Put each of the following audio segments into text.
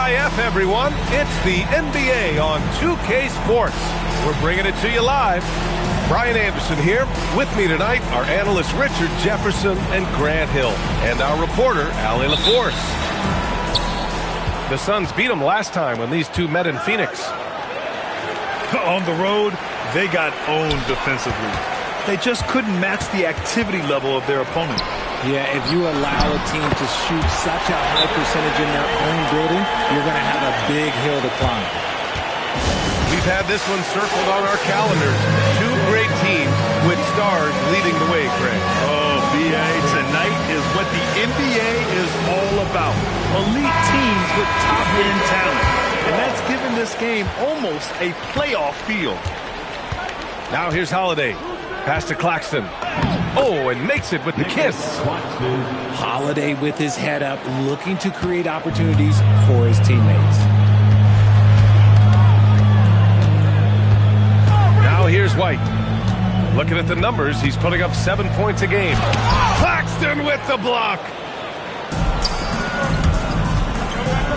TGIF, everyone. It's the NBA on 2K Sports. We're bringing it to you live. Brian Anderson here. With me tonight are analysts Richard Jefferson and Grant Hill, and our reporter, Allie LaForce. The Suns beat them last time when these two met in Phoenix. On the road, they got owned defensively. They just couldn't match the activity level of their opponent. Yeah, if you allow a team to shoot such a high percentage in their own building, you're going to have a big hill to climb. We've had this one circled on our calendars. Two great teams with stars leading the way, Greg. Oh, BA, tonight is what the NBA is all about. Elite teams with top-end talent. And that's given this game almost a playoff feel. Now here's Holiday. Pass to Claxton. Oh, and makes it with the kiss. Holiday with his head up, looking to create opportunities for his teammates. Now here's White. Looking at the numbers, he's putting up 7 points a game. Claxton with the block.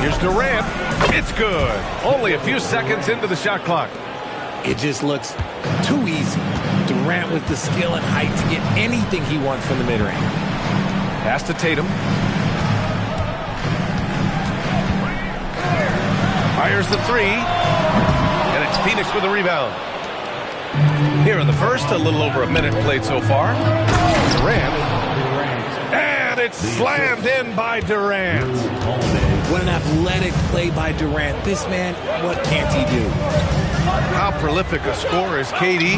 Here's Durant. It's good. Only a few seconds into the shot clock. It just looks too easy. Durant with the skill and height to get anything he wants from the mid-range. Pass to Tatum. Fires the three. And it's Phoenix with a rebound. Here in the first, a little over a minute played so far. Durant. And it's slammed in by Durant. What an athletic play by Durant. This man, what can't he do? How prolific a scorer is KD?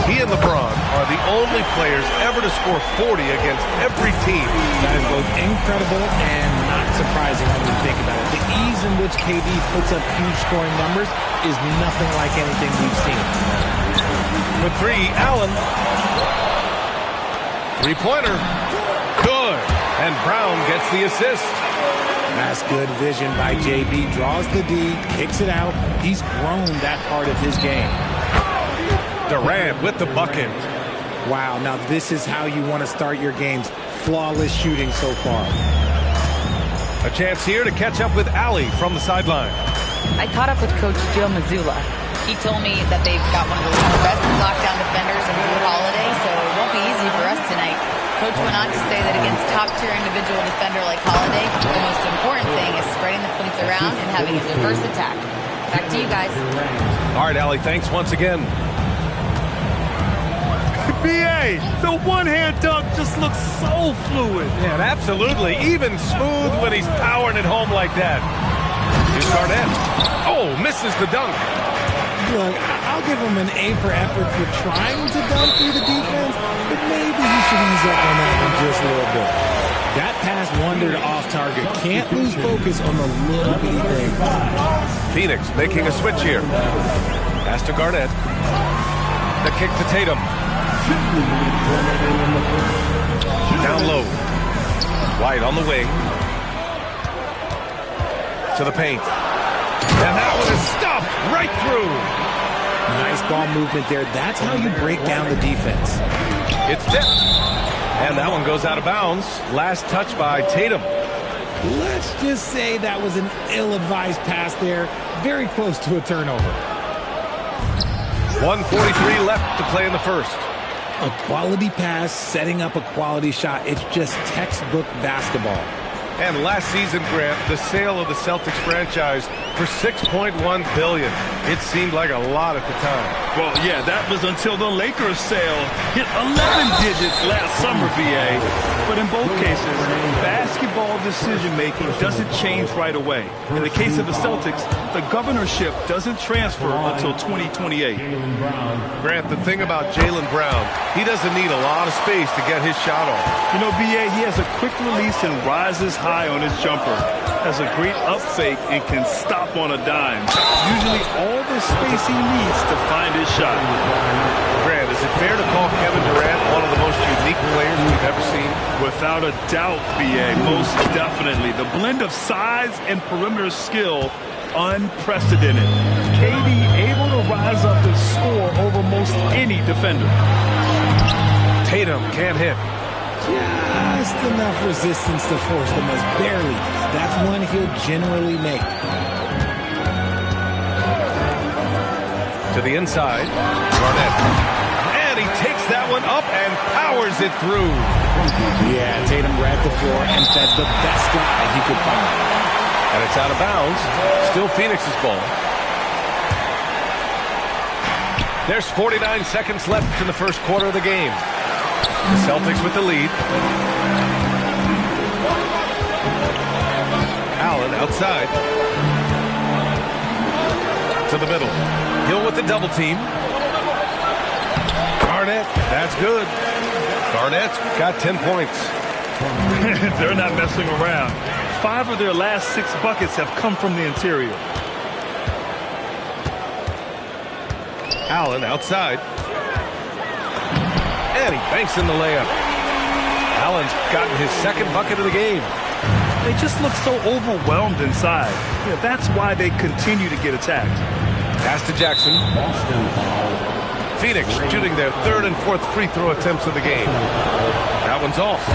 He and LeBron are the only players ever to score 40 against every team. That is both incredible and not surprising when you think about it. The ease in which KD puts up huge scoring numbers is nothing like anything we've seen. For three, Allen. Three-pointer. Good. And Brown gets the assist. That's good vision by JB. Draws the D, kicks it out. He's grown that part of his game. Durant with the bucket. Wow, now this is how you want to start your games. Flawless shooting so far. A chance here to catch up with Allie from the sideline. I caught up with Coach Joe Mazzulla. He told me that they've got one of the league's best lockdown defenders in Jrue Holiday, so it won't be easy for us tonight. Coach went on to say that against top-tier individual defender like Holiday, the most important thing is spreading the points around and having a diverse attack. Back to you guys. All right, Allie, thanks once again. BA, the one-hand dunk just looks so fluid. Yeah, absolutely. Even smooth when he's powering it home like that. Here's Garnett. Oh, misses the dunk. Look, I'll give him an A for effort for trying to dunk through the defense, but maybe he should ease up on that one just a little bit. That pass wandered off target. Can't lose focus on the little bitty thing. Phoenix making a switch here. Pass to Garnett. The kick to Tatum. Down low. White on the wing. To the paint. And that one is stuffed right through. Nice ball movement there. That's how you break down the defense. It's tipped. And that one goes out of bounds. Last touch by Tatum. Let's just say that was an ill-advised pass there. Very close to a turnover. 1:43 left to play in the first. A quality pass, setting up a quality shot. It's just textbook basketball. And last season, Grant, the sale of the Celtics franchise for $6.1 billion. It seemed like a lot at the time. Well, yeah, that was until the Lakers sale hit 11 digits last summer, VA. But in both cases, basketball decision-making doesn't change right away. In the case of the Celtics, the governorship doesn't transfer until 2028. Grant, the thing about Jaylen Brown, he doesn't need a lot of space to get his shot off. You know, BA, he has a quick release and rises high on his jumper. Has a great up fake and can stop on a dime. Usually all the space he needs to find his shot. Grant, is it fair to call Kevin Durant one of the most unique players we've ever seen? Without a doubt, BA, most definitely. The blend of size and perimeter skill, unprecedented. KD able to rise up and score over most any defender. Tatum can't hit. Just enough resistance to force the miss. Barely. That's one he'll generally make. To the inside. Garnett. And he takes that one up and powers it through. Yeah, Tatum read the floor and fed the best guy he could find. And it's out of bounds. Still Phoenix's ball. There's 49 seconds left in the first quarter of the game. The Celtics with the lead. Allen outside. To the middle. Hill with the double team. Garnett, that's good. Garnett's got 10 points. They're not messing around. 5 of their last 6 buckets have come from the interior. Allen outside. And he banks in the layup. Allen's gotten his second bucket of the game. They just look so overwhelmed inside. Yeah, that's why they continue to get attacked. Pass to Jackson. Phoenix shooting their third and fourth free throw attempts of the game. That one's off.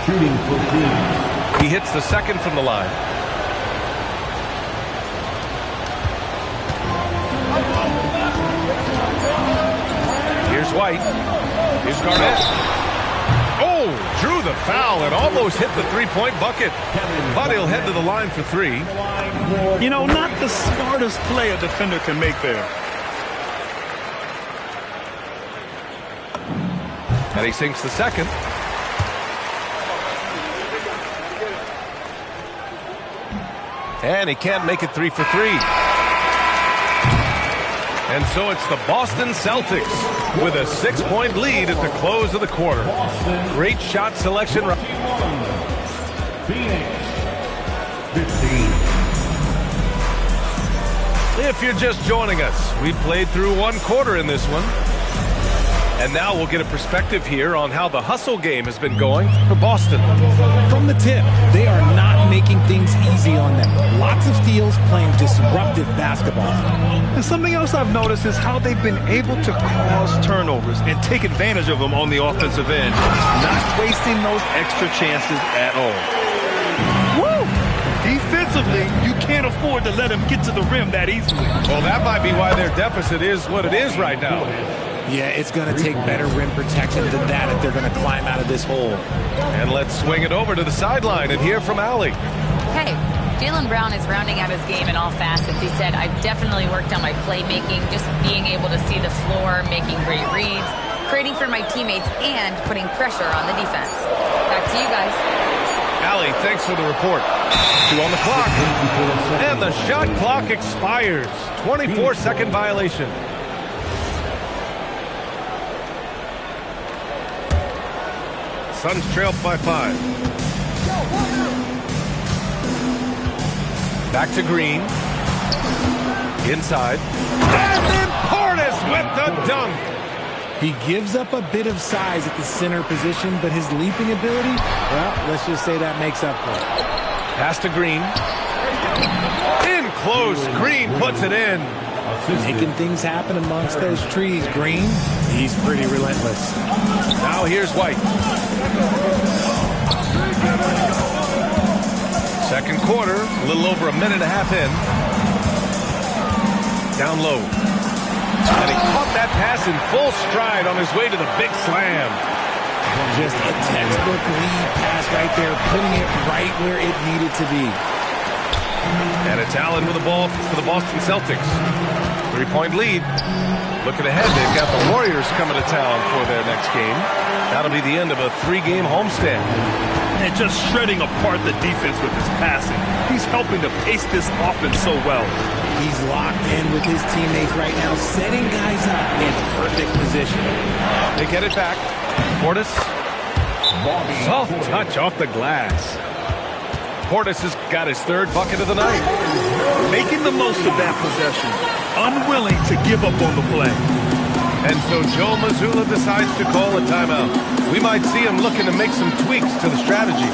Shooting for Phoenix. He hits the second from the line. Here's White. Here's Garnett. Oh, drew the foul and almost hit the three-point bucket. But he'll head to the line for 3. You know, not the smartest play a defender can make there. And he sinks the second. And he can't make it 3 for 3. And so it's the Boston Celtics with a 6-point lead at the close of the quarter. Great shot selection. Phoenix 15. If you're just joining us, we played through one quarter in this one. And now we'll get a perspective here on how the hustle game has been going for Boston. From the tip, they are not making things easy on them. Lots of steals, playing disruptive basketball. And something else I've noticed is how they've been able to cause turnovers and take advantage of them on the offensive end, not wasting those extra chances at all. Woo! Defensively, you can't afford to let them get to the rim that easily. Well, that might be why their deficit is what it is right now. Yeah, it's going to take better rim protection than that if they're going to climb out of this hole. And let's swing it over to the sideline and hear from Allie. Hey, Jaylen Brown is rounding out his game in all facets. He said, I've definitely worked on my playmaking, just being able to see the floor, making great reads, creating for my teammates, and putting pressure on the defense. Back to you guys. Allie, thanks for the report. 2 on the clock. And the shot clock expires. 24-second violation. Suns trail by 5. Back to Green. Inside. And then Portis with the dunk. He gives up a bit of size at the center position, but his leaping ability, well, let's just say that makes up for it. Pass to Green. In close. Green puts it in. Making things happen amongst those trees. Green, he's pretty relentless. Now here's White. Second quarter, a little over a minute and a half in. Down low. And he caught that pass in full stride on his way to the big slam. Just a textbook lead pass right there, putting it right where it needed to be. And it's Allen with the ball for the Boston Celtics. 3-point lead. Looking ahead, they've got the Warriors coming to town for their next game. That'll be the end of a 3-game homestand. And just shredding apart the defense with his passing. He's helping to pace this offense so well. He's locked in with his teammates right now, setting guys up in perfect position. They get it back. Portis. Soft touch off the glass. Portis has got his third bucket of the night. Making the most of that possession. Unwilling to give up on the play. And so Joe Mazzulla decides to call a timeout. We might see him looking to make some tweaks to the strategy.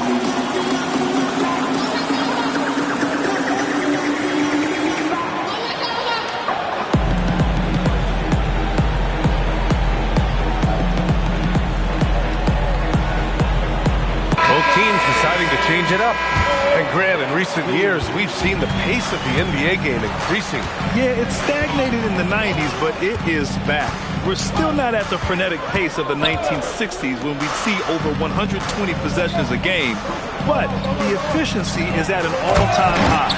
Both teams deciding to change it up. And Grant, in recent years, we've seen the pace of the NBA game increasing. Yeah, it stagnated in the 90s, but it is back. We're still not at the frenetic pace of the 1960s when we'd see over 120 possessions a game, but the efficiency is at an all-time high.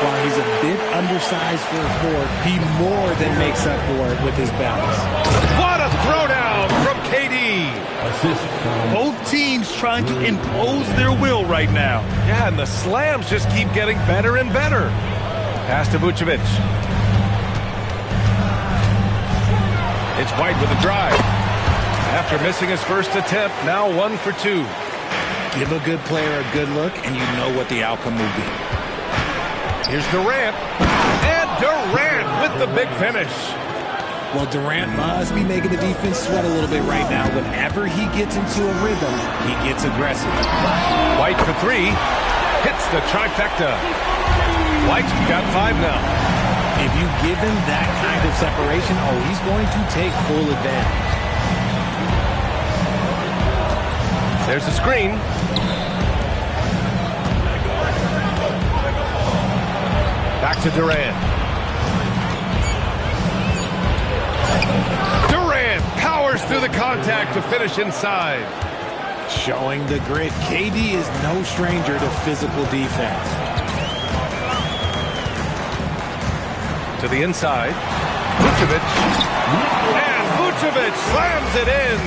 While he's a bit undersized for a forward, he more than makes up for it with his balance. What a throwdown from KD! Assist from Both teams trying to impose their will right now. Yeah, and the slams just keep getting better and better. Pass to Vucevic. It's White with a drive. After missing his first attempt, now 1 for 2. Give a good player a good look, and you know what the outcome will be. Here's Durant. And Durant with the big finish. Well, Durant must be making the defense sweat a little bit right now. Whenever he gets into a rhythm, he gets aggressive. White for 3. Hits the trifecta. White's got 5 now. If you give him that kind of separation, he's going to take full advantage. There's the screen. Back to Durant. Durant powers through the contact to finish inside. Showing the grit, KD is no stranger to physical defense. To the inside. Vucevic. And Vucevic slams it in.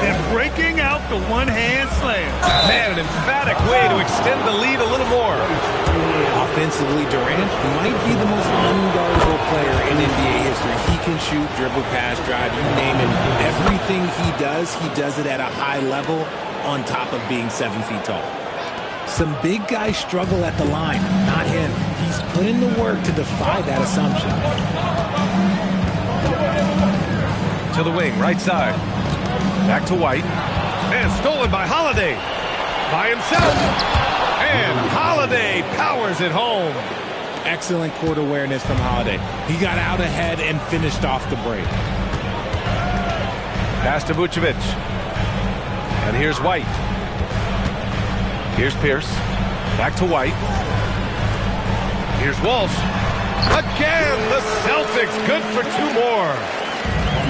And breaking out the one-hand slam. Man, an emphatic way to extend the lead a little more. Offensively, Durant might be the most unguardable player in NBA history. He can shoot, dribble, pass, drive, you name it. Everything he does it at a high level on top of being 7 feet tall. Some big guys struggle at the line, not him. He's put in the work to defy that assumption. To the wing, right side. Back to White. And stolen by Holiday. By himself. And Holiday powers it home. Excellent court awareness from Holiday. He got out ahead and finished off the break. Pass to Vucevic. And here's White. Here's Pierce. Back to White. Here's Walsh. Again, the Celtics good for 2 more.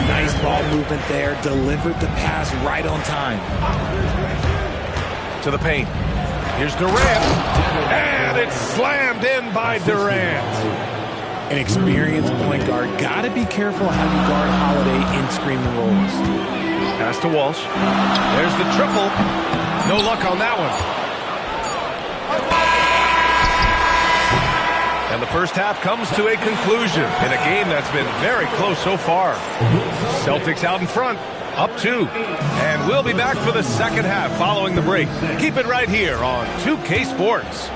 Nice ball movement there. Delivered the pass right on time. To the paint. Here's Durant. And it's slammed in by Durant. An experienced point guard. Got to be careful how you guard Holiday in screaming rolls. Pass to Walsh. There's the triple. No luck on that one. And the first half comes to a conclusion in a game that's been very close so far. Celtics out in front, up 2. And we'll be back for the second half following the break. Keep it right here on 2K Sports.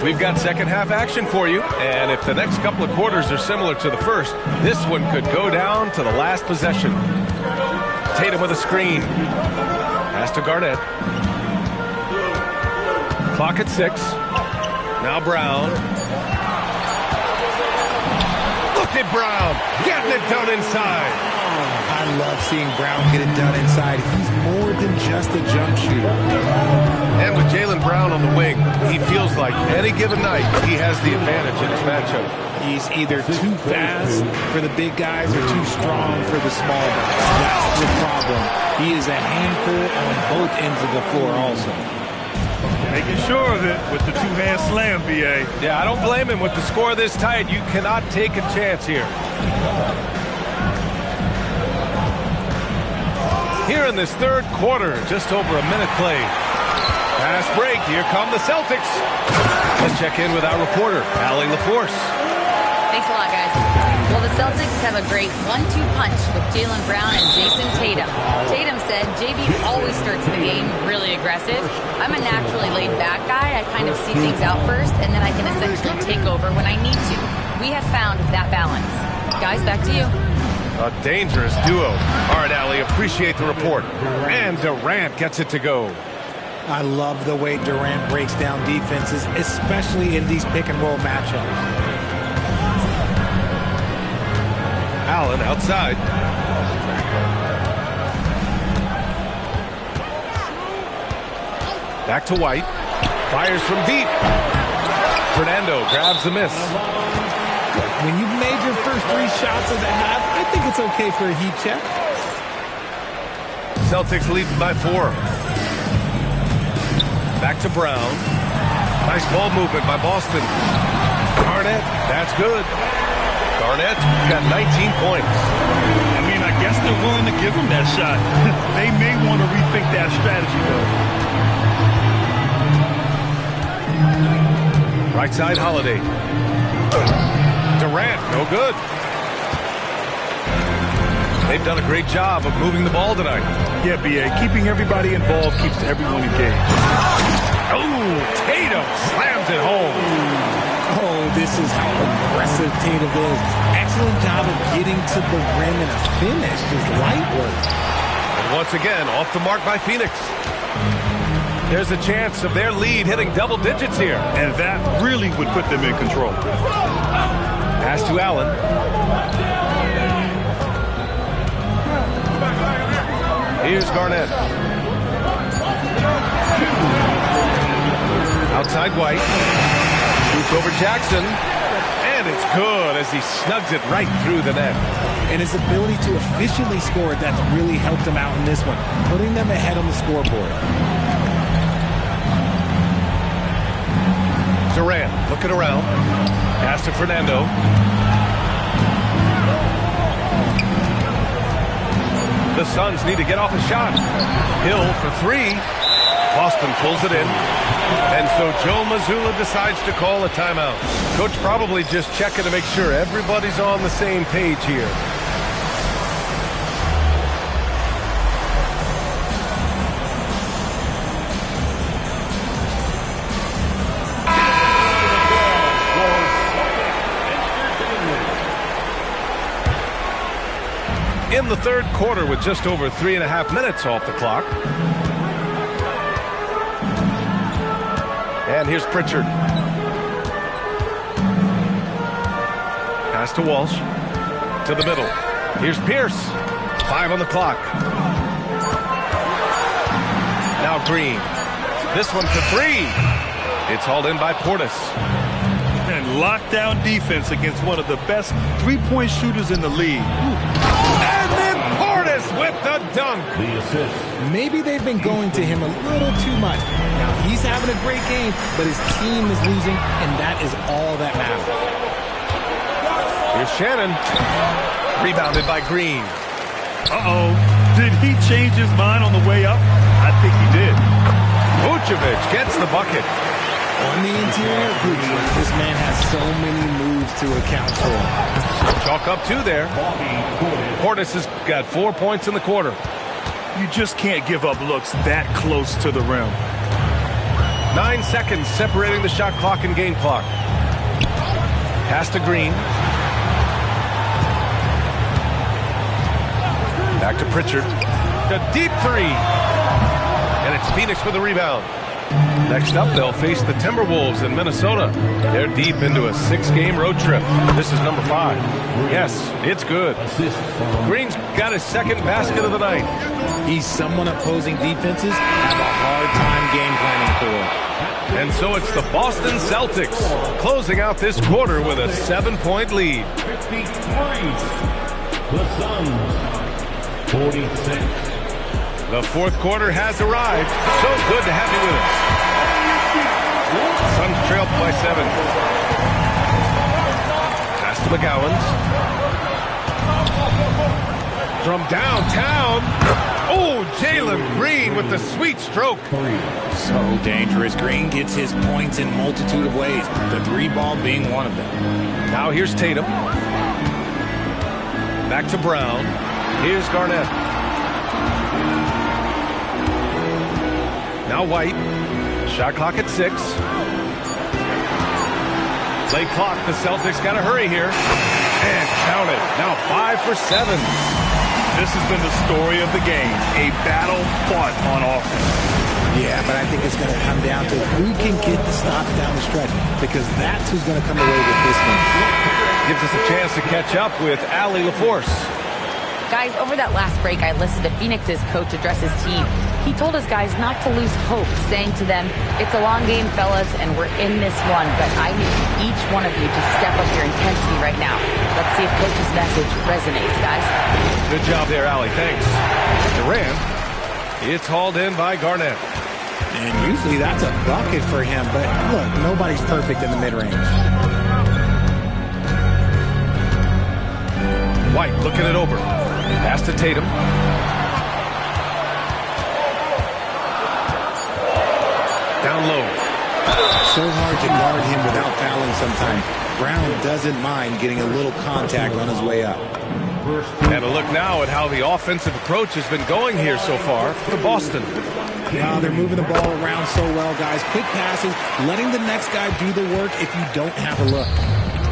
We've got second half action for you. And if the next couple of quarters are similar to the first, this one could go down to the last possession. Tatum with a screen. Pass to Garnett. Clock at 6. Now Brown. Look at Brown getting it done inside. I love seeing Brown get it done inside. He's more than just a jump shooter. And with Jaylen Brown on the wing, he feels like any given night he has the advantage in his matchup. He's either too fast for the big guys or too strong for the small guys. That's the problem. He is a handful on both ends of the floor also. Making sure of it with the 2-hand slam, B.A. Yeah, I don't blame him. With the score this tight, you cannot take a chance here. Here in this third quarter, just over a minute played. Fast break. Here come the Celtics. Let's check in with our reporter, Allie LaForce. Thanks a lot, guys. Well, the Celtics have a great 1-2 punch with Jaylen Brown and Jason Tatum. Tatum said JB always starts the game really aggressive. I'm a naturally laid-back guy. I kind of see things out first, and then I can essentially take over when I need to. We have found that balance. Guys, back to you. A dangerous duo. All right, Allie, appreciate the report. And Durant gets it to go. I love the way Durant breaks down defenses, especially in these pick-and-roll matchups. Allen outside. Back to White. Fires from deep. Fernando grabs the miss. When you've made your first 3 shots of the half, I think it's okay for a heat check. Celtics lead by 4. Back to Brown. Nice ball movement by Boston. Garnett, that's good. Garnett got 19 points. I mean, I guess they're willing to give him that shot. They may want to rethink that strategy, though. Right side, Holiday. Durant, no good. They've done a great job of moving the ball tonight. Yeah, B.A., keeping everybody involved keeps everyone engaged. Oh, Tatum slams it home. Oh, this is how aggressive Tatum is. Excellent job of getting to the rim and a finish. Just light work. And once again, off the mark by Phoenix. There's a chance of their lead hitting double digits here. And that really would put them in control. Pass to Allen. Here's Garnett. Outside White. Shoots over Jackson. And it's good as he snugs it right through the net. And his ability to efficiently score, that's really helped him out in this one, putting them ahead on the scoreboard. Durant looking around. Pass to Fernando. The Suns need to get off a shot. Hill for 3. Boston pulls it in. And so Joe Mazzulla decides to call a timeout. Coach probably just checking to make sure everybody's on the same page here. In the third quarter with just over 3.5 minutes off the clock. And here's Pritchard. Pass to Walsh. To the middle. Here's Pierce. 5 on the clock. Now Green. This one for 3. It's hauled in by Portis. And lockdown defense against one of the best three-point shooters in the league. And then Portis with the dunk. The assist. Maybe they've been going to him a little too much. Now, he's having a great game, but his team is losing, and that is all that matters. Here's Shannon. Rebounded by Green. Uh-oh. Did he change his mind on the way up? I think he did. Vucevic gets the bucket. On the interior, this man has so many moves to account for. Chalk up 2 there. Portis has got 4 points in the quarter. You just can't give up looks that close to the rim. 9 seconds separating the shot clock and game clock. Pass to Green. Back to Pritchard. A deep 3. And it's Phoenix with the rebound. Next up, they'll face the Timberwolves in Minnesota. They're deep into a 6-game road trip. This is number 5. Yes, it's good. Green's got his second basket of the night. He's someone opposing defenses have a hard time game planning for. And so it's the Boston Celtics closing out this quarter with a 7-point lead. 53. The Suns. 46. The fourth quarter has arrived. So good to have you with us. Suns trailed by 7. Pass to McGowens. From downtown. Oh, Jalen Green with the sweet stroke. So dangerous. Green gets his points in a multitude of ways, the 3-ball being one of them. Now here's Tatum. Back to Brown. Here's Garnett. Now White. Shot clock at 6. Play clock. The Celtics got to hurry here. And count it. Now 5 for 7. This has been the story of the game. A battle fought on offense. Yeah, but I think it's going to come down to who can get the stops down the stretch, because that's who's going to come away with this one. Gives us a chance to catch up with Allie LaForce. Guys, over that last break, I listened to Phoenix's coach address his team. He told his guys not to lose hope, saying to them, "It's a long game, fellas, and we're in this one, but I need each one of you to step up your intensity right now." Let's see if Coach's message resonates, guys. Good job there, Allie. Thanks. Durant. It's hauled in by Garnett. And usually that's a bucket for him, but look, nobody's perfect in the mid-range. White looking it over. Pass to Tatum. Down low. So hard to guard him without fouling sometimes. Brown doesn't mind getting a little contact on his way up. And a look now at how the offensive approach has been going here so far for Boston. Wow, they're moving the ball around so well, guys. Quick passes, letting the next guy do the work if you don't have a look.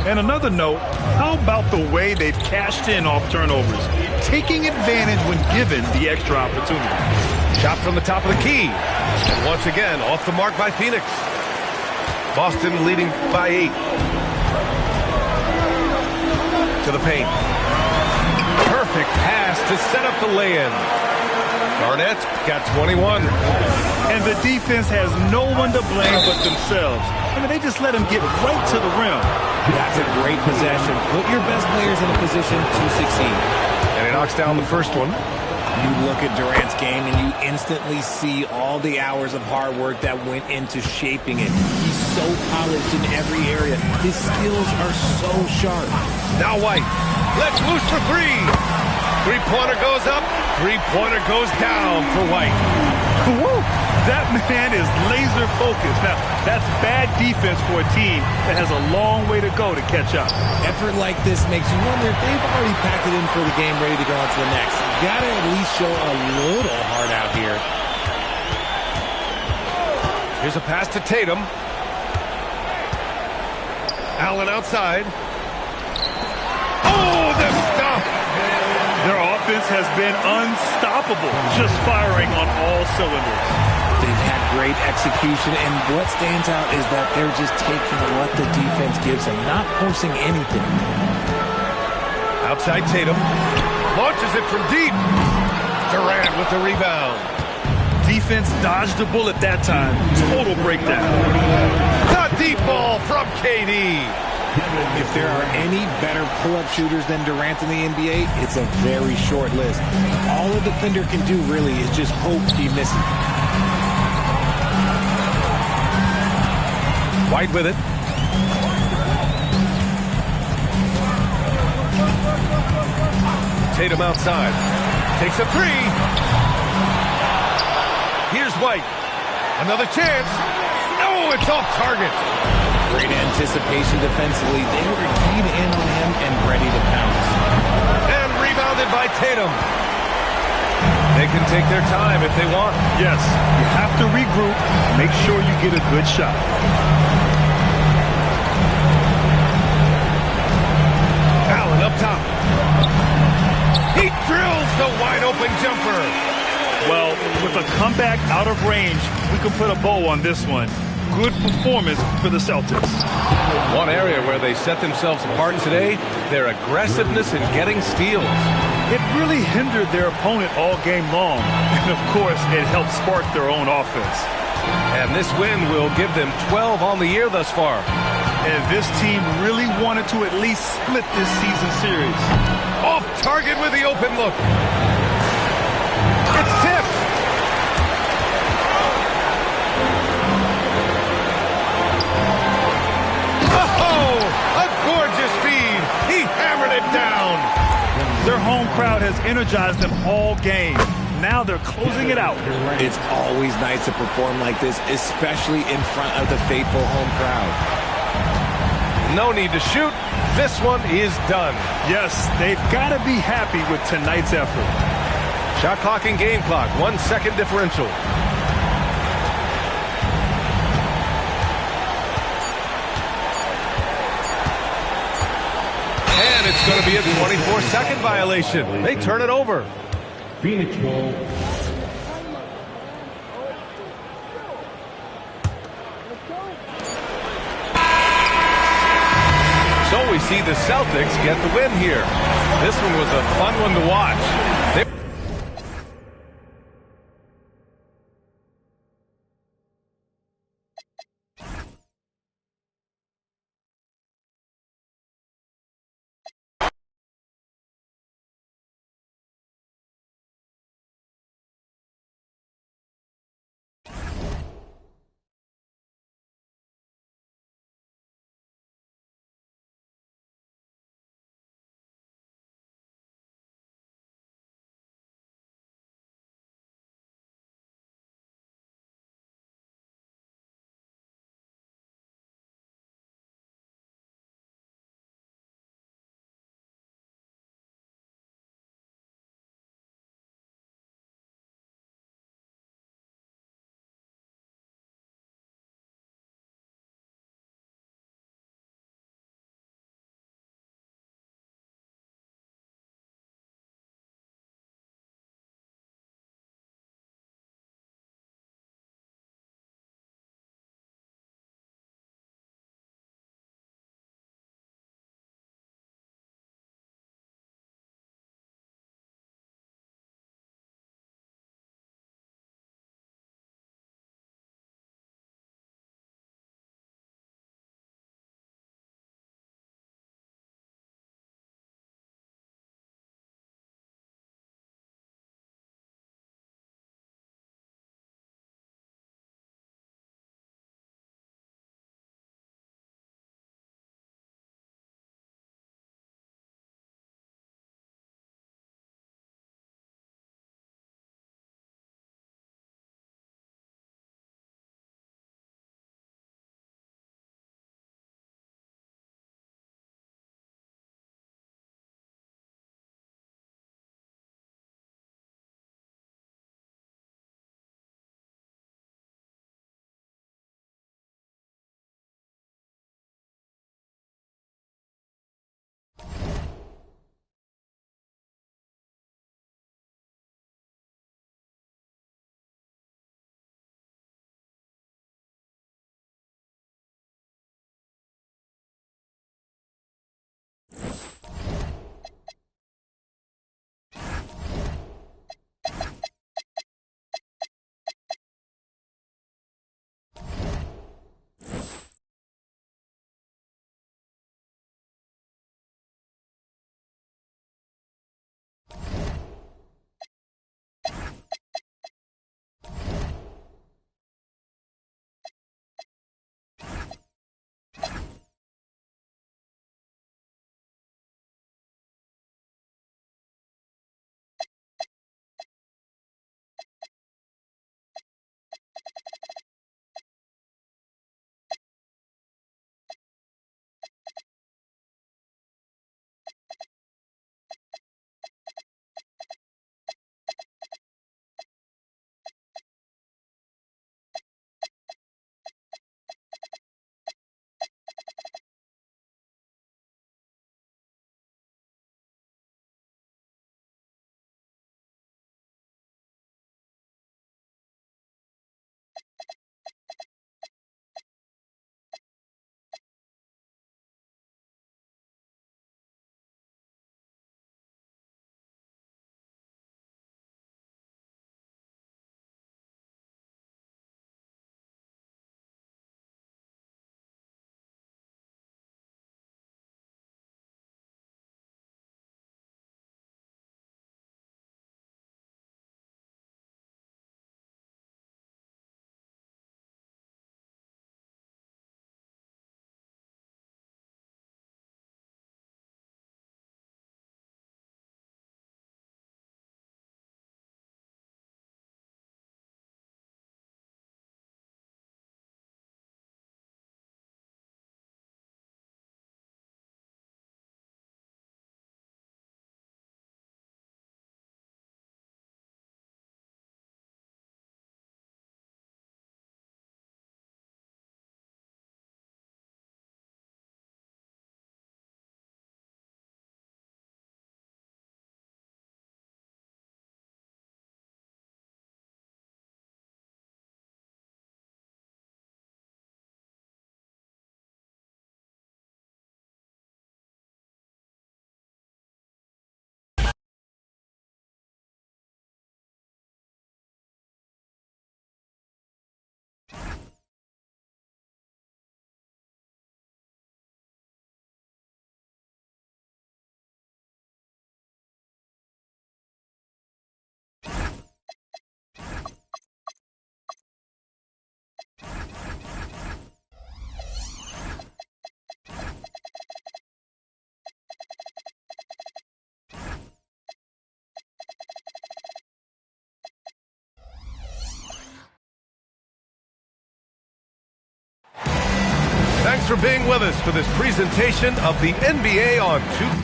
And another note, how about the way they've cashed in off turnovers, taking advantage when given the extra opportunity. Shot from the top of the key. And once again, off the mark by Phoenix. Boston leading by 8. To the paint. Perfect pass to set up the lay-in. Garnett got 21. And the defense has no one to blame but themselves. I mean, they just let him get right to the rim. That's a great possession. Put your best players in a position to succeed. And he knocks down the first one. You look at Durant's game and you instantly see all the hours of hard work that went into shaping it. He's so polished in every area. His skills are so sharp. Now White. Let's loose for 3. Three-pointer goes up. Three-pointer goes down for White. Woo! That man is laser focused. Now, that's bad defense for a team that has a long way to go to catch up. Effort like this makes you wonder if they've already packed it in for the game, ready to go on to the next. Gotta at least show a little heart out here. Here's a pass to Tatum. Allen outside. Oh, the stuff! Their offense has been unstoppable, just firing on all cylinders. They've had great execution, and what stands out is that they're just taking what the defense gives them, not forcing anything. Outside Tatum. Launches it from deep. Durant with the rebound. Defense dodged the bullet that time. Total breakdown. The deep ball from KD. If there are any better pull-up shooters than Durant in the NBA, it's a very short list. All a defender can do really is just hope he misses. White with it. Tatum outside. Takes a 3. Here's White. Another chance. Oh, it's off target. Great anticipation defensively. They were keyed in on him and ready to pounce. And rebounded by Tatum. They can take their time if they want. Yes, you have to regroup. Make sure you get a good shot. Allen up top. He drills the wide-open jumper. Well, with a comeback out of range, we can put a bow on this one. Good performance for the Celtics. One area where they set themselves apart today, their aggressiveness in getting steals. It really hindered their opponent all game long. And, of course, it helped spark their own offense. And this win will give them 12 on the year thus far. And this team really wanted to at least split this season series. Off target with the open look. It's tipped. Oh, a gorgeous feed. He hammered it down. Their home crowd has energized them all game. Now they're closing it out. It's always nice to perform like this, especially in front of the faithful home crowd. No need to shoot. This one is done. Yes, they've got to be happy with tonight's effort. Shot clock and game clock, 1 second differential. And it's going to be a 24-second violation. They turn it over. Phoenix ball. So we see the Celtics get the win here. This one was a fun one to watch. They for being with us for this presentation of the NBA on 2K.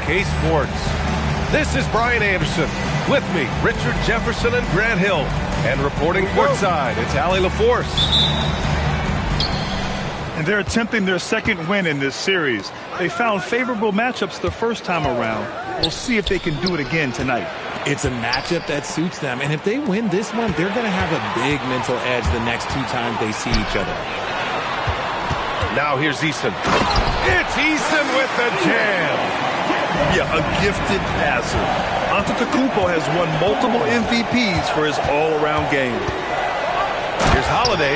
Sports. This is Brian Anderson. With me, Richard Jefferson and Grant Hill. And reporting courtside, it's Allie LaForce. And they're attempting their second win in this series. They found favorable matchups the first time around. We'll see if they can do it again tonight. It's a matchup that suits them, and if they win this one, they're going to have a big mental edge the next two times they see each other. Now here's Eason. It's Eason with the jam. Yeah, a gifted passer. Antetokounmpo has won multiple MVPs for his all-around game. Here's Holiday.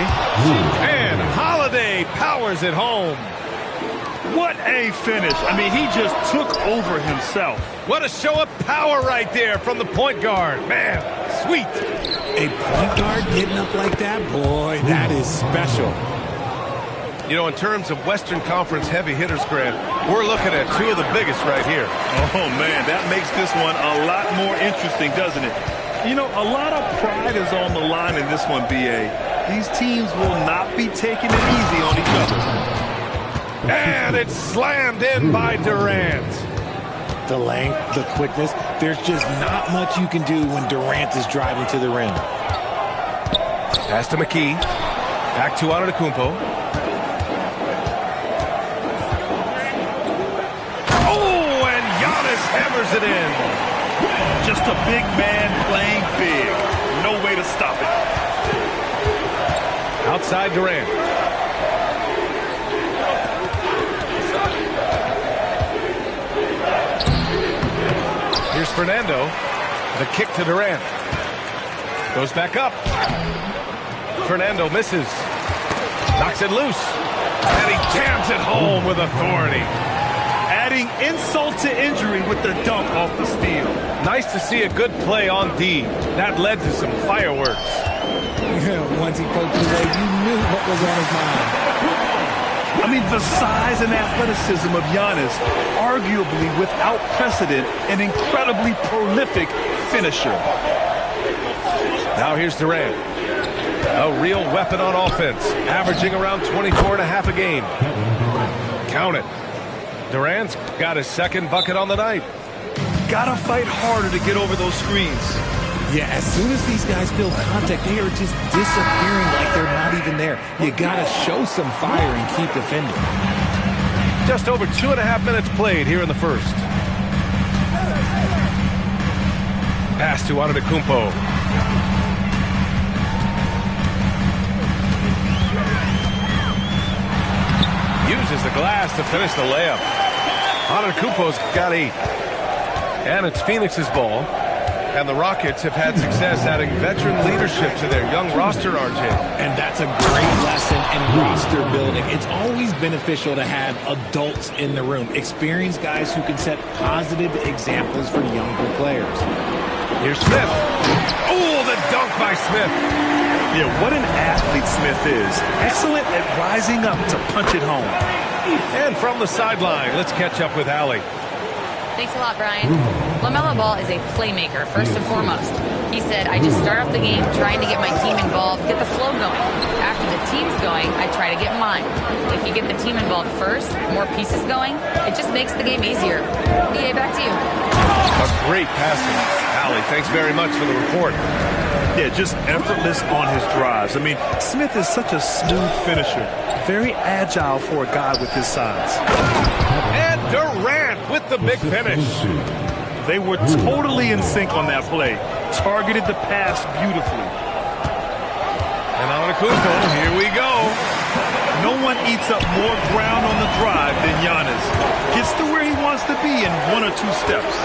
And Holiday powers it home. What a finish. I mean, he just took over himself. What a show of power right there from the point guard. Man, sweet. A point guard getting up like that? Boy, that is special. You know, in terms of Western Conference heavy hitters, Grant, we're looking at two of the biggest right here. Oh, man, that makes this one a lot more interesting, doesn't it? You know, a lot of pride is on the line in this one, B.A. These teams will not be taking it easy on each other. And it's slammed in by Durant. The length, the quickness, there's just not much you can do when Durant is driving to the rim. Pass to McKee. Back to Antetokounmpo. Hammers it in. Just a big man playing big. No way to stop it. Outside Durant. Here's Fernando. The kick to Durant. Goes back up. Fernando misses. Knocks it loose. And he jams it home with authority. Adding insult to injury with the dunk off the steal. Nice to see a good play on D. That led to some fireworks. Yeah, once he poked his leg, you knew what was on his mind. I mean, the size and athleticism of Giannis, arguably without precedent, an incredibly prolific finisher. Now here's Durant. A real weapon on offense, averaging around 24.5 a game. Count it. Durant's got his second bucket on the night. Gotta fight harder to get over those screens. Yeah, as soon as these guys feel contact, they are just disappearing like they're not even there. You gotta show some fire and keep defending. Just over 2.5 minutes played here in the first. Pass to Antetokounmpo. Uses the glass to finish the layup. Antetokounmpo's got 8. And it's Phoenix's ball. And the Rockets have had success adding veteran leadership to their young roster, RJ. And that's a great lesson in roster building. It's always beneficial to have adults in the room, experienced guys who can set positive examples for younger players. Here's Smith. Oh, the dunk by Smith. Yeah, what an athlete Smith is. Excellent at rising up to punch it home. And from the sideline, let's catch up with Allie. Thanks a lot, Brian. LaMelo Ball is a playmaker, first and foremost. He said, I just start off the game trying to get my team involved, get the flow going. After the team's going, I try to get mine. If you get the team involved first, more pieces going, it just makes the game easier. BA, back to you. A great passing. Allie, thanks very much for the report. Yeah, just effortless on his drives. I mean, Smith is such a smooth finisher. Very agile for a guy with his size. And Durant with the big finish. They were totally in sync on that play. Targeted the pass beautifully. And Antetokounmpo, here we go. No one eats up more ground on the drive than Giannis. Gets to where he wants to be in 1 or 2 steps.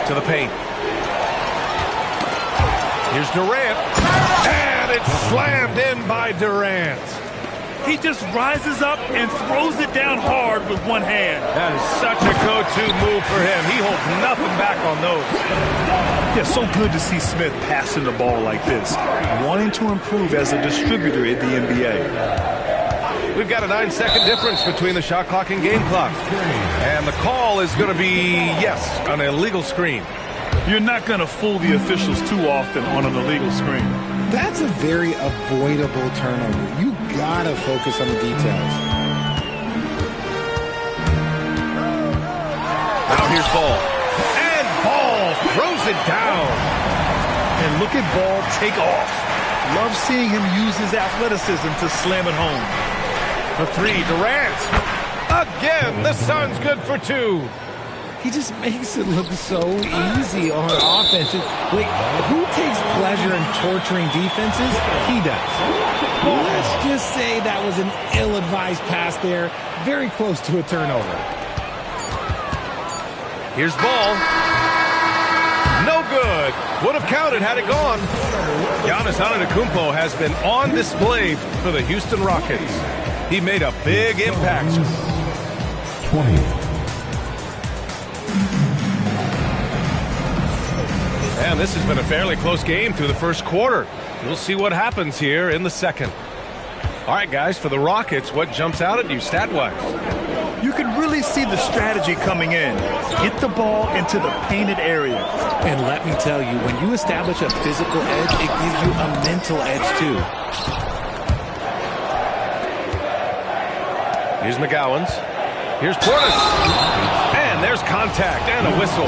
To the paint. Here's Durant. And it's slammed in by Durant. He just rises up and throws it down hard with one hand. That is such a go-to move for him. He holds nothing back on those. Yeah, so good to see Smith passing the ball like this, wanting to improve as a distributor in the NBA. We've got a 9-second difference between the shot clock and game clock. And the call is going to be, yes, an illegal screen. You're not going to fool the officials too often on an illegal screen. That's a very avoidable turnover. You gotta focus on the details. Now here's Ball. And Ball throws it down. And look at Ball take off. Love seeing him use his athleticism to slam it home. For 3, Durant. Again, the Suns good for 2. He just makes it look so easy on offense. Like, who takes pleasure in torturing defenses? He does. Let's just say that was an ill-advised pass there. Very close to a turnover. Here's Ball. No good. Would have counted had it gone. Giannis Antetokounmpo has been on display for the Houston Rockets. He made a big impact. 20. And this has been a fairly close game through the first quarter. We'll see what happens here in the second. All right, guys, for the Rockets, what jumps out at you stat-wise? You can really see the strategy coming in. Get the ball into the painted area. And let me tell you, when you establish a physical edge, it gives you a mental edge, too. Here's McGowan's. Here's Portis. And there's contact and a whistle.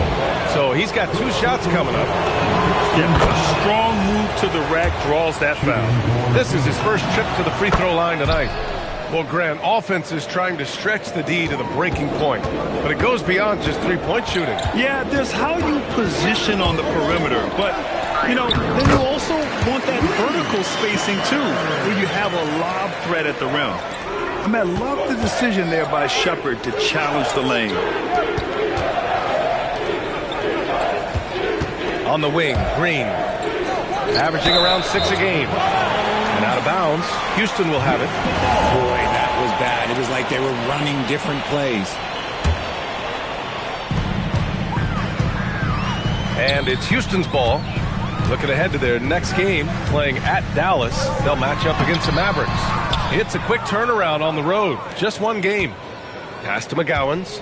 So he's got 2 shots coming up. Yeah, a strong move to the rack draws that foul. This is his first trip to the free throw line tonight. Well, Grant, offense is trying to stretch the D to the breaking point, but it goes beyond just 3-point shooting. Yeah, there's how you position on the perimeter, but, you know, then you also want that vertical spacing, too, where you have a lob threat at the rim. I mean, I love the decision there by Shepard to challenge the lane. On the wing, Green, averaging around 6 a game. And out of bounds, Houston will have it. Boy, that was bad. It was like they were running different plays. And it's Houston's ball. Looking ahead to their next game, playing at Dallas. They'll match up against the Mavericks. It's a quick turnaround on the road. Just 1 game. Pass to McGowan's.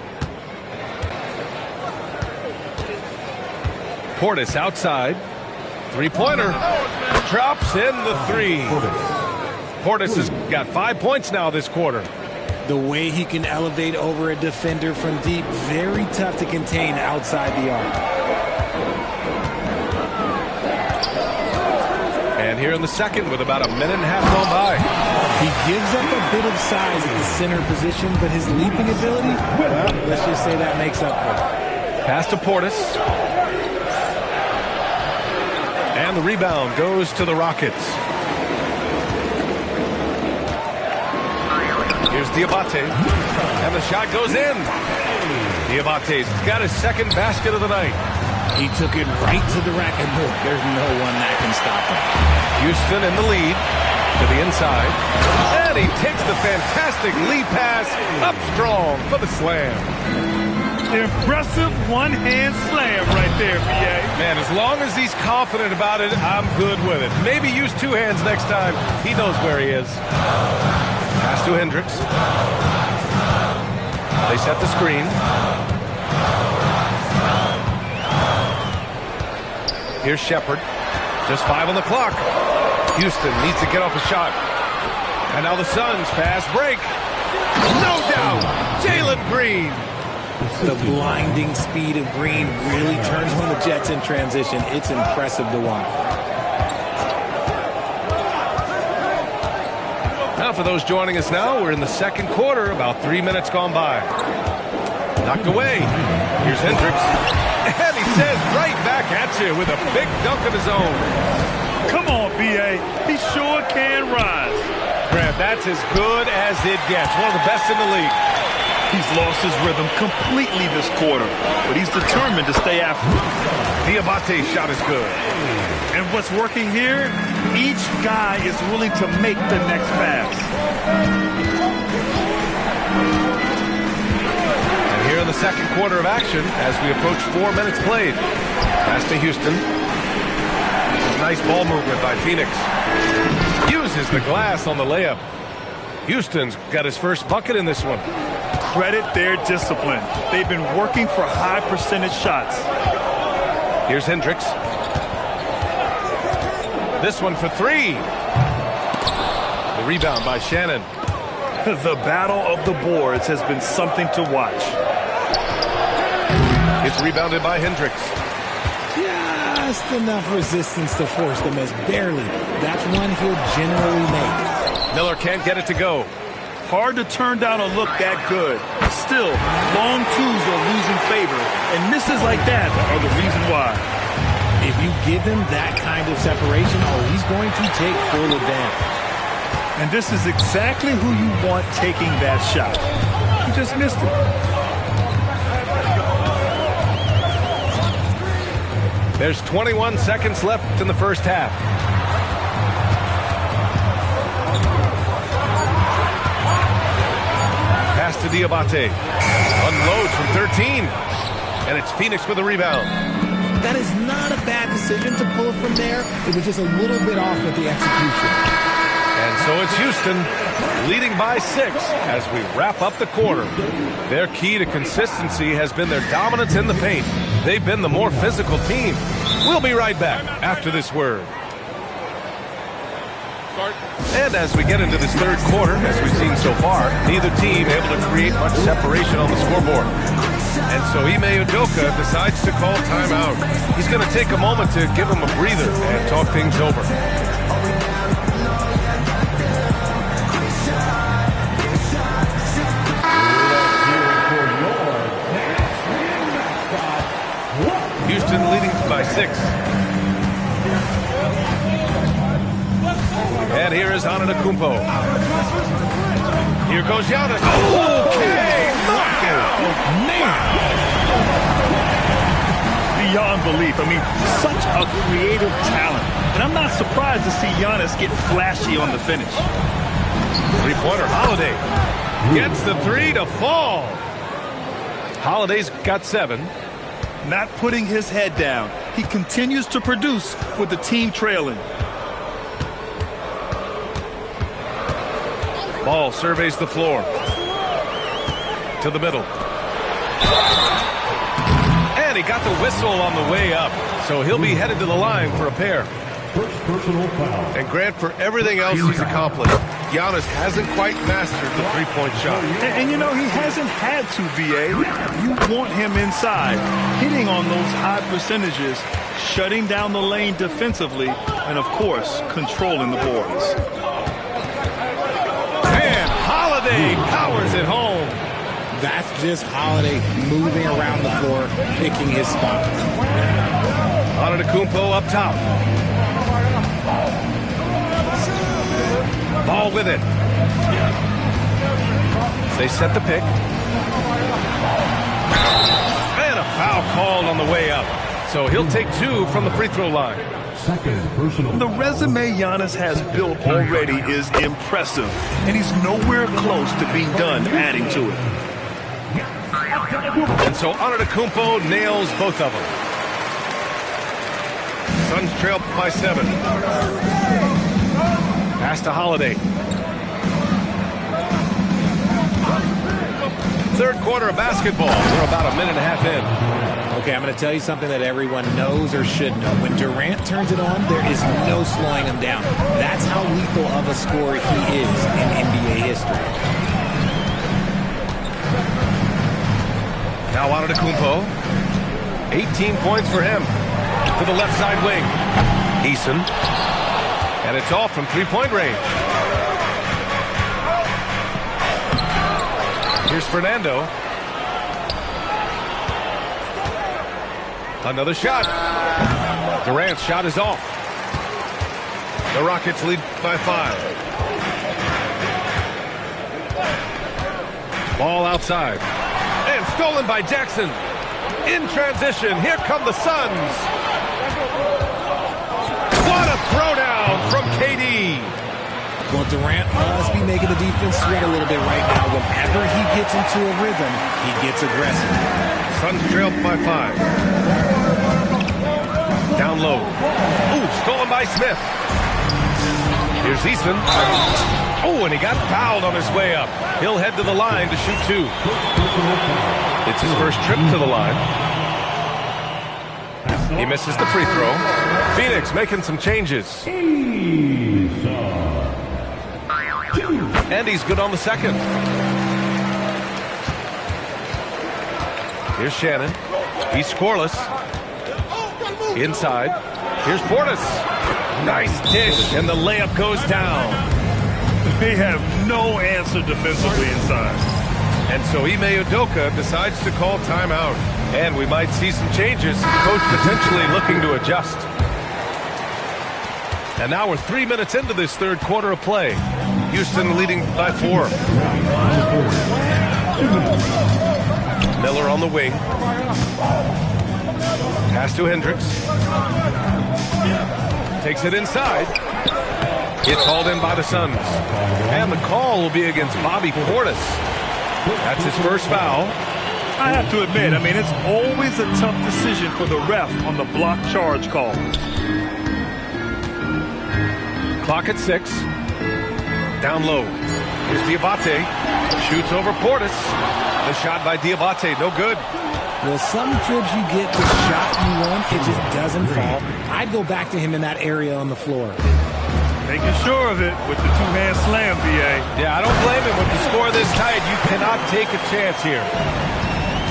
Portis outside. 3-pointer. Drops in the 3. Portis has got 5 points now this quarter. The way he can elevate over a defender from deep, very tough to contain outside the arc. And here in the second with about a minute and a half gone by. He gives up a bit of size at the center position, but his leaping ability, well, let's just say that makes up for it. Pass to Portis. And the rebound goes to the Rockets. Here's Diabate. And the shot goes in. Diabate's got his second basket of the night. He took it right to the rack, and look, there's no one that can stop him. Houston in the lead to the inside. And he takes the fantastic lead pass up strong for the slam. Impressive one-hand slam right there, B.A. Man, as long as he's confident about it, I'm good with it. Maybe use two hands next time. He knows where he is. Pass to Hendricks. They set the screen. Here's Shepard. Just 5 on the clock. Houston needs to get off a shot. And now the Suns fast break. No doubt, Jalen Green. The blinding speed of Green really turns on the Jets in transition. It's impressive to watch. Now for those joining us now, we're in the second quarter, about 3 minutes gone by. Knocked away. Here's Hendricks. And he says right back at you with a big dunk of his own. Come on, B.A. He sure can rise. Grant, that's as good as it gets. One of the best in the league. He's lost his rhythm completely this quarter, but he's determined to stay after it. Diabate shot is good. And what's working here? Each guy is willing to make the next pass. And here in the second quarter of action, as we approach 4 minutes played. Pass to Houston. Some nice ball movement by Phoenix. Uses the glass on the layup. Houston's got his first bucket in this one. Credit their discipline. They've been working for high percentage shots. Here's Hendricks. This one for 3. The rebound by Shannon. The battle of the boards has been something to watch. It's rebounded by Hendricks. Just enough resistance to force them as barely. That's one he'll generally make. Miller can't get it to go. Hard to turn down a look that good. Still, long twos are losing favor, and misses like that are the reason why. If you give him that kind of separation, he's going to take full advantage. And this is exactly who you want taking that shot. He just missed it. There's 21 seconds left in the first half. Pass to Diabate. Unloads from 13. And it's Phoenix with a rebound. That is not a bad decision to pull it from there. It was just a little bit off with the execution. And so it's Houston leading by 6 as we wrap up the quarter. Their key to consistency has been their dominance in the paint. They've been the more physical team. We'll be right back after this word. And as we get into this third quarter, as we've seen so far, neither team able to create much separation on the scoreboard. And so Ime Udoka decides to call timeout. He's going to take a moment to give him a breather and talk things over. Houston leading by 6. And here is Antetokounmpo. Here goes Giannis. Okay, knockout. Man. Beyond belief. I mean, such a creative talent. And I'm not surprised to see Giannis get flashy on the finish. Three-pointer, Holiday. Gets the 3 to fall. Holiday's got 7. Not putting his head down. He continues to produce with the team trailing. Ball surveys the floor. To the middle. And he got the whistle on the way up. So he'll be headed to the line for a pair. First personal foul. And Grant, for everything else he's accomplished, Giannis hasn't quite mastered the three-point shot. And you know, he hasn't had to, B.A. You want him inside, hitting on those high percentages, shutting down the lane defensively, and, of course, controlling the boards. And Holiday powers it home. That's just Holiday moving around the floor, picking his spots. Antetokounmpo up top. Ball with it. They set the pick. And a foul called on the way up. So he'll take 2 from the free throw line. Second personal. The resume Giannis has built already is impressive, and he's nowhere close to being done adding to it. And so Antetokounmpo nails both of them. Suns trail by 7. Pass to Holiday. Third quarter of basketball. We're about a minute and a half in. Okay, I'm going to tell you something that everyone knows or should know. When Durant turns it on, there is no slowing him down. That's how lethal of a scorer he is in NBA history. Now Antetokounmpo. 18 points for him. To the left side wing. Eason. And it's off from three-point range. Here's Fernando. Another shot. Durant's shot is off. The Rockets lead by 5. Ball outside. And stolen by Jackson. In transition, here come the Suns. What a throwdown from KD. Well, Durant must be making the defense sweat a little bit right now. Whenever he gets into a rhythm, he gets aggressive. Suns trail by 5. Down low. Ooh, stolen by Smith. Here's Eason. Oh, and he got fouled on his way up. He'll head to the line to shoot 2. It's his first trip to the line. He misses the free throw. Phoenix making some changes. And he's good on the second. Here's Shannon. He's scoreless. Inside. Here's Portis. Nice dish, and the layup goes down. They have no answer defensively inside. And so Ime Udoka decides to call timeout. And we might see some changes. Coach potentially looking to adjust. And now we're 3 minutes into this third quarter of play. Houston leading by 4. Miller on the wing. Pass to Hendricks. Takes it inside. It's hauled in by the Suns. And the call will be against Bobby Portis. That's his first foul. I have to admit, it's always a tough decision for the ref on the block charge call. Clock at 6. Down low. Here's Diabate. Shoots over Portis. The shot by Diabate, no good. Well, some trips you get the shot you want, it just doesn't fall. I'd go back to him in that area on the floor. Making sure of it with the two-hand slam, B.A. Yeah, I don't blame him. With the score this tight, you cannot take a chance here.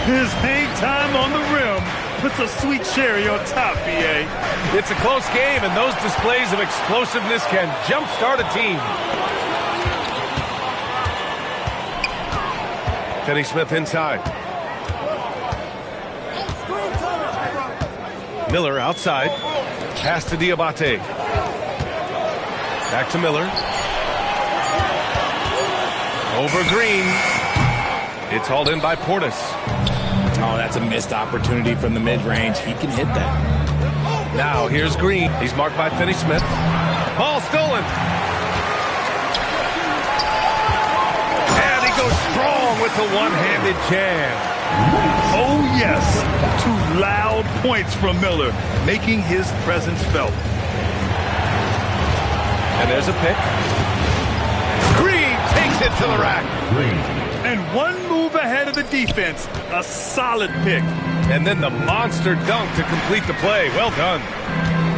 His hang time on the rim puts a sweet cherry on top, B.A. It's a close game, and those displays of explosiveness can jumpstart a team. Finney Smith inside. Miller outside. Pass to Diabate. Back to Miller. Over Green. It's hauled in by Portis. Oh, that's a missed opportunity from the mid-range. He can hit that. Now here's Green. He's marked by Finney Smith. Ball stolen. And he goes strong with the one-handed jam. Oh, yes. 2 loud points from Miller, making his presence felt. And there's a pick. Green takes it to the rack. And one move ahead of the defense. A solid pick. And then the monster dunk to complete the play. Well done.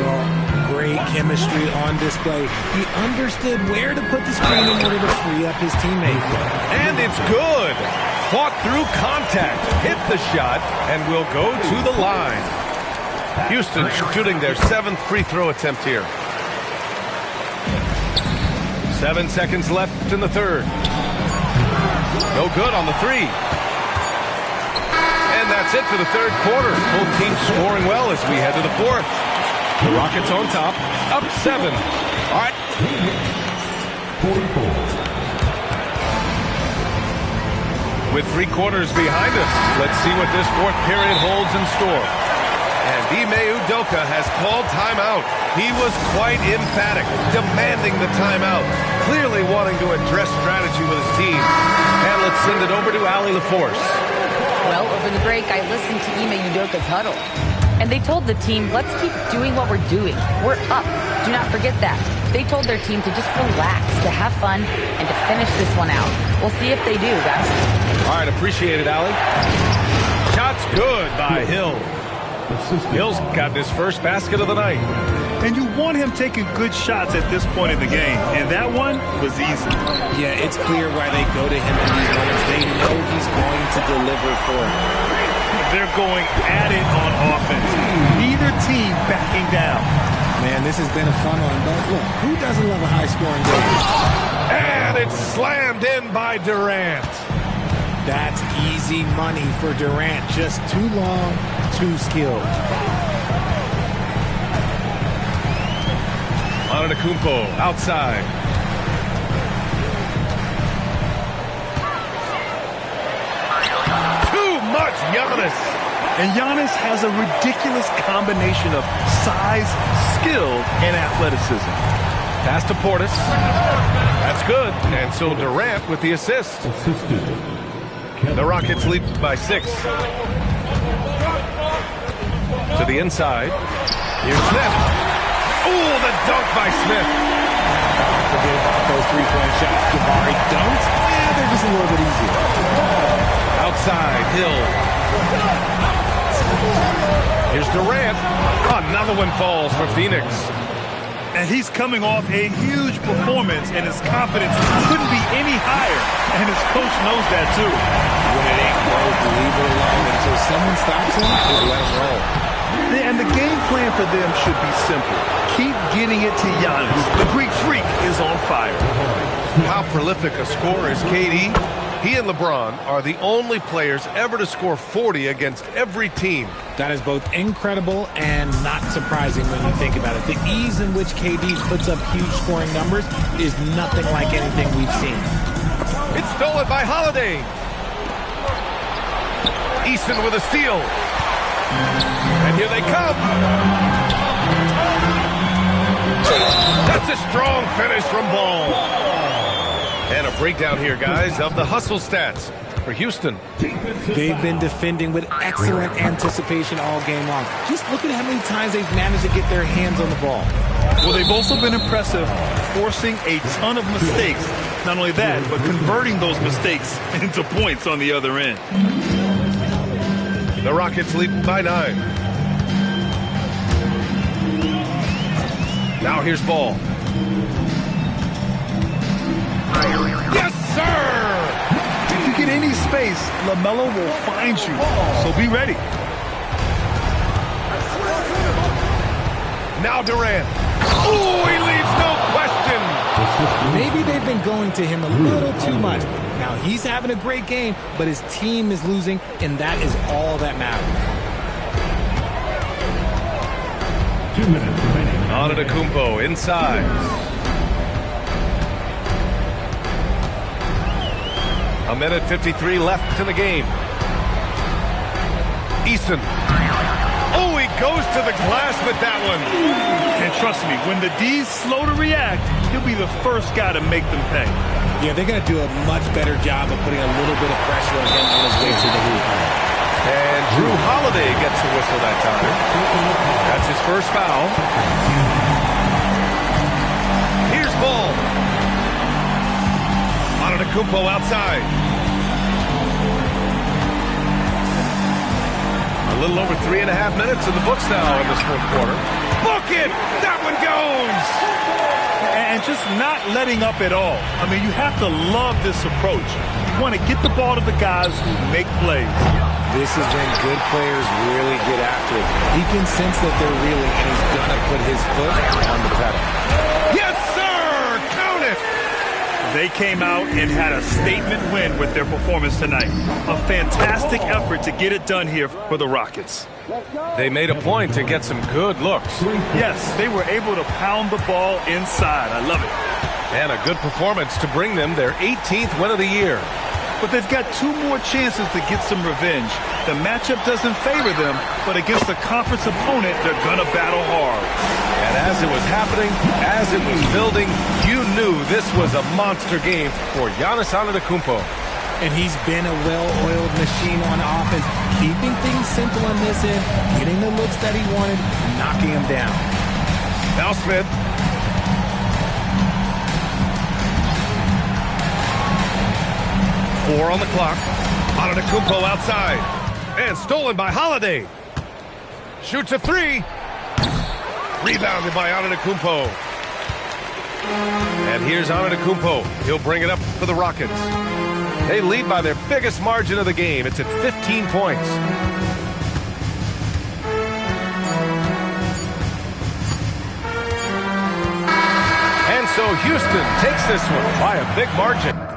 Well, great chemistry on display. He understood where to put the screen in order to free up his teammates. And it's good. Fought through contact. Hit the shot and will go to the line. Houston shooting their 7th free throw attempt here. 7 seconds left in the third. No good on the 3. And that's it for the third quarter. Both teams scoring well as we head to the 4th. The Rockets on top, up 7. All right. 44. With 3 quarters behind us, let's see what this 4th period holds in store. And Ime Udoka has called timeout. He was quite emphatic, demanding the timeout, clearly wanting to address strategy with his team. And let's send it over to Allie LaForce. Well, over the break, I listened to Ime Udoka's huddle. And they told the team, let's keep doing what we're doing. We're up. Do not forget that. They told their team to just relax, to have fun, and to finish this one out. We'll see if they do, guys. All right, appreciate it, Allie. Shot's good by Hill. Hill's got his first basket of the night. And you want him taking good shots at this point in the game. And that one was easy. Yeah, it's clear why they go to him in these moments. They know he's going to deliver for them. They're going at it on offense. Neither team backing down. Man, this has been a fun one. But look, who doesn't love a high-scoring game? And it's slammed in by Durant. That's easy money for Durant. Just too long, too skilled. Antetokounmpo outside. Too much Giannis. And Giannis has a ridiculous combination of size, skill, and athleticism. Pass to Portis. That's good. And so Durant with the assist. The Rockets lead by 6. To the inside. Here's Smith. Ooh, the dunk by Smith. Forget about those three-point shots. Jabari dunked. Yeah, they're just a little bit easier. Outside, Hill. Here's Durant. Another one falls for Phoenix. And he's coming off a huge performance, and his confidence couldn't be any higher. And his coach knows that, too. When it ain't broke, leave it alone until someone stops him, just let him roll. And the game plan for them should be simple. Keep getting it to Giannis. The Greek Freak is on fire. How prolific a scorer is KD? He and LeBron are the only players ever to score 40 against every team. That is both incredible and not surprising when you think about it. The ease in which KD puts up huge scoring numbers is nothing like anything we've seen. It's stolen by Holiday. Easton with a steal. And here they come. That's a strong finish from Ball. And a breakdown here, guys, of the hustle stats for Houston. They've been defending with excellent anticipation all game long. Just look at how many times they've managed to get their hands on the ball. Well, they've also been impressive, forcing a ton of mistakes. Not only that, but converting those mistakes into points on the other end. The Rockets lead by 9. Now here's Ball. Yes, sir! If you get any space, LaMelo will find you. So be ready. Now Durant. Ooh, he leaves no question. Maybe they've been going to him a little too much. Now he's having a great game, but his team is losing, and that is all that matters. 2 minutes remaining. Antetokounmpo inside. A minute 53 left in the game. Easton. Oh, he goes to the glass with that one. And trust me, when the D's slow to react, he'll be the first guy to make them pay. Yeah, they're going to do a much better job of putting a little bit of pressure on him on his way to the hoop. And Drew Holiday gets the whistle that time. That's his first foul. Here's Ball. Antetokounmpo outside. A little over 3.5 minutes in the books now in this fourth quarter. Book it! That one goes! And just not letting up at all. I mean, you have to love this approach. You want to get the ball to the guys who make plays. This is when good players really get after it. He can sense that they're reeling, and he's going to put his foot on the pedal. Yes, sir! Count it! They came out and had a statement win with their performance tonight. A fantastic effort to get it done here for the Rockets. They made a point to get some good looks. Yes, they were able to pound the ball inside. I love it. And a good performance to bring them their 18th win of the year. But they've got 2 more chances to get some revenge. The matchup doesn't favor them, but against a conference opponent, they're going to battle hard. And as it was happening, as it was building, you knew this was a monster game for Giannis Antetokounmpo. and he's been a well-oiled machine on offense, keeping things simple on this end, getting the looks that he wanted, knocking them down. Now Smith. Four on the clock. Antetokounmpo outside. And stolen by Holiday. Shoots a three. Rebounded by Antetokounmpo. And here's Antetokounmpo. He'll bring it up for the Rockets. They lead by their biggest margin of the game. It's at 15 points. And so Houston takes this one by a big margin.